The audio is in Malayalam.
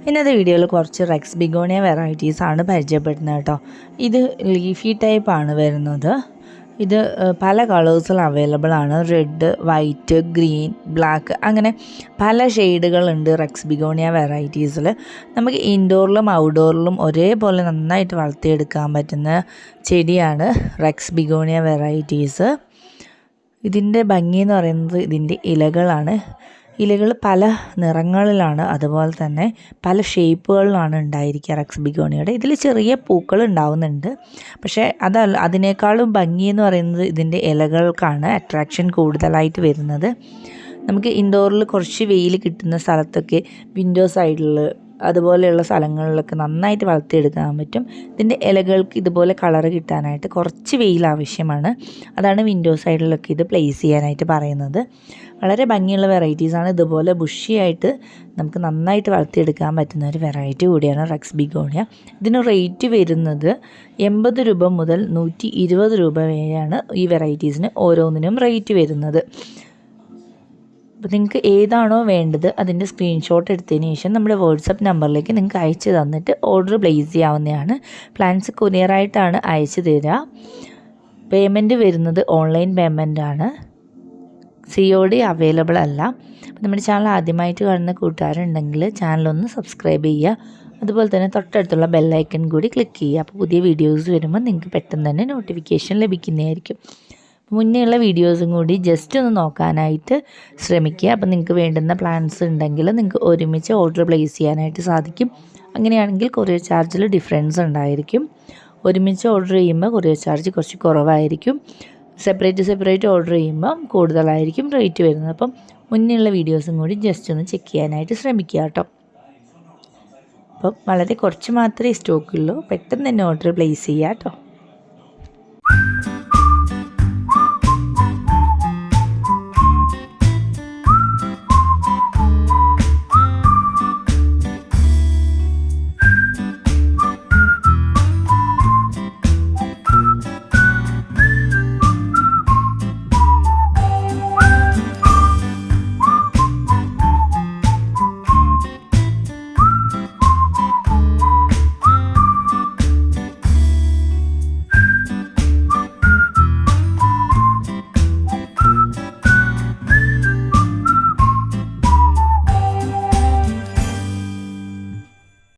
ഇന്നത്തെ വീഡിയോയിൽ കുറച്ച് റെക്സ് ബിഗോണിയ വെറൈറ്റീസ് ആണ് പരിചയപ്പെടുന്നത് കേട്ടോ. ഇത് ലീഫി ടൈപ്പ് ആണ് വരുന്നത്. ഇത് പല കളേഴ്സിൽ അവൈലബിൾ ആണ്. റെഡ്, വൈറ്റ്, ഗ്രീൻ, ബ്ലാക്ക് അങ്ങനെ പല ഷെയ്ഡുകളുണ്ട് റെക്സ് ബിഗോണിയ വെറൈറ്റീസിൽ. നമുക്ക് ഇൻഡോറിലും ഔട്ട്ഡോറിലും ഒരേപോലെ നന്നായിട്ട് വളർത്തിയെടുക്കാൻ പറ്റുന്ന ചെടിയാണ് റെക്സ് ബിഗോണിയ വെറൈറ്റീസ്. ഇതിൻ്റെ ഭംഗി എന്ന് പറയുന്നത് ഇതിൻ്റെ ഇലകളാണ്. ഇലകൾ പല നിറങ്ങളിലാണ്, അതുപോലെ തന്നെ പല ഷേപ്പുകളിലാണ് ഉണ്ടായിരിക്കുക റെക്സ് ബിഗോണിയയുടെ. ഇതിൽ ചെറിയ പൂക്കൾ ഉണ്ടാവുന്നുണ്ട്, പക്ഷേ അതിനേക്കാളും ഭംഗി എന്ന് പറയുന്നത് ഇതിൻ്റെ ഇലകൾക്കാണ് അട്രാക്ഷൻ കൂടുതലായിട്ട് വരുന്നത്. നമുക്ക് ഇൻഡോറിൽ കുറച്ച് വെയിൽ കിട്ടുന്ന സ്ഥലത്തൊക്കെ വിൻഡോ സൈഡിൽ അതുപോലെയുള്ള സ്ഥലങ്ങളിലൊക്കെ നന്നായിട്ട് വളർത്തിയെടുക്കാൻ പറ്റും. ഇതിൻ്റെ ഇലകൾക്ക് ഇതുപോലെ കളറ് കിട്ടാനായിട്ട് കുറച്ച് വെയിൽ ആവശ്യമാണ്. അതാണ് വിൻഡോ സൈഡിലൊക്കെ ഇത് പ്ലേസ് ചെയ്യാനായിട്ട് പറയുന്നത്. വളരെ ഭംഗിയുള്ള വെറൈറ്റീസാണ്. ഇതുപോലെ ബുഷിയായിട്ട് നമുക്ക് നന്നായിട്ട് വളർത്തിയെടുക്കാൻ പറ്റുന്ന ഒരു വെറൈറ്റി കൂടിയാണ് റെക്സ് ബിഗോണിയ. ഇതിന് റേറ്റ് വരുന്നത് 80 രൂപ മുതൽ 120 രൂപ വരെയാണ് ഈ വെറൈറ്റീസിന് ഓരോന്നിനും റേറ്റ് വരുന്നത്. അപ്പോൾ നിങ്ങൾക്ക് ഏതാണോ വേണ്ടത് അതിൻ്റെ സ്ക്രീൻഷോട്ട് എടുത്തതിന് ശേഷം നമ്മുടെ വാട്സപ്പ് നമ്പറിലേക്ക് നിങ്ങൾക്ക് അയച്ച് തന്നിട്ട് ഓർഡർ പ്ലേസ് ചെയ്യാവുന്നതാണ്. പ്ലാൻസ് കൊറിയറായിട്ടാണ് അയച്ചു തരിക. പേയ്മെൻറ്റ് വരുന്നത് ഓൺലൈൻ പേയ്മെൻറ്റാണ്. COD അവൈലബിൾ അല്ല. അപ്പോൾ നമ്മുടെ ചാനൽ ആദ്യമായിട്ട് കാണുന്ന കൂട്ടുകാരുണ്ടെങ്കിൽ ചാനലൊന്ന് സബ്സ്ക്രൈബ് ചെയ്യുക. അതുപോലെ തന്നെ തൊട്ടടുത്തുള്ള ബെല്ലൈക്കൺ കൂടി ക്ലിക്ക് ചെയ്യുക. അപ്പോൾ പുതിയ വീഡിയോസ് വരുമ്പോൾ നിങ്ങൾക്ക് പെട്ടെന്ന് തന്നെ നോട്ടിഫിക്കേഷൻ ലഭിക്കുന്നതായിരിക്കും. മുന്നേയുള്ള വീഡിയോസും കൂടി ജസ്റ്റ് ഒന്ന് നോക്കാനായിട്ട് ശ്രമിക്കുക. അപ്പോൾ നിങ്ങൾക്ക് വേണ്ടുന്ന പ്ലാൻസ് ഉണ്ടെങ്കിൽ നിങ്ങൾക്ക് ഒരുമിച്ച് ഓർഡർ പ്ലേസ് ചെയ്യാനായിട്ട് സാധിക്കും. അങ്ങനെയാണെങ്കിൽ കൊറിയർ ചാർജിൽ ഡിഫറൻസ് ഉണ്ടായിരിക്കും. ഒരുമിച്ച് ഓർഡർ ചെയ്യുമ്പോൾ കൊറിയർ ചാർജ് കുറച്ച് കുറവായിരിക്കും. സെപ്പറേറ്റ് ഓർഡർ ചെയ്യുമ്പോൾ കൂടുതലായിരിക്കും റേറ്റ് വരുന്നത്. അപ്പം മുന്നേയുള്ള വീഡിയോസും കൂടി ജസ്റ്റ് ഒന്ന് ചെക്ക് ചെയ്യാനായിട്ട് ശ്രമിക്കുക കേട്ടോ. അപ്പം വളരെ കുറച്ച് മാത്രമേ സ്റ്റോക്കുള്ളൂ. പെട്ടെന്ന് തന്നെ ഓർഡർ പ്ലേസ് ചെയ്യുക കേട്ടോ.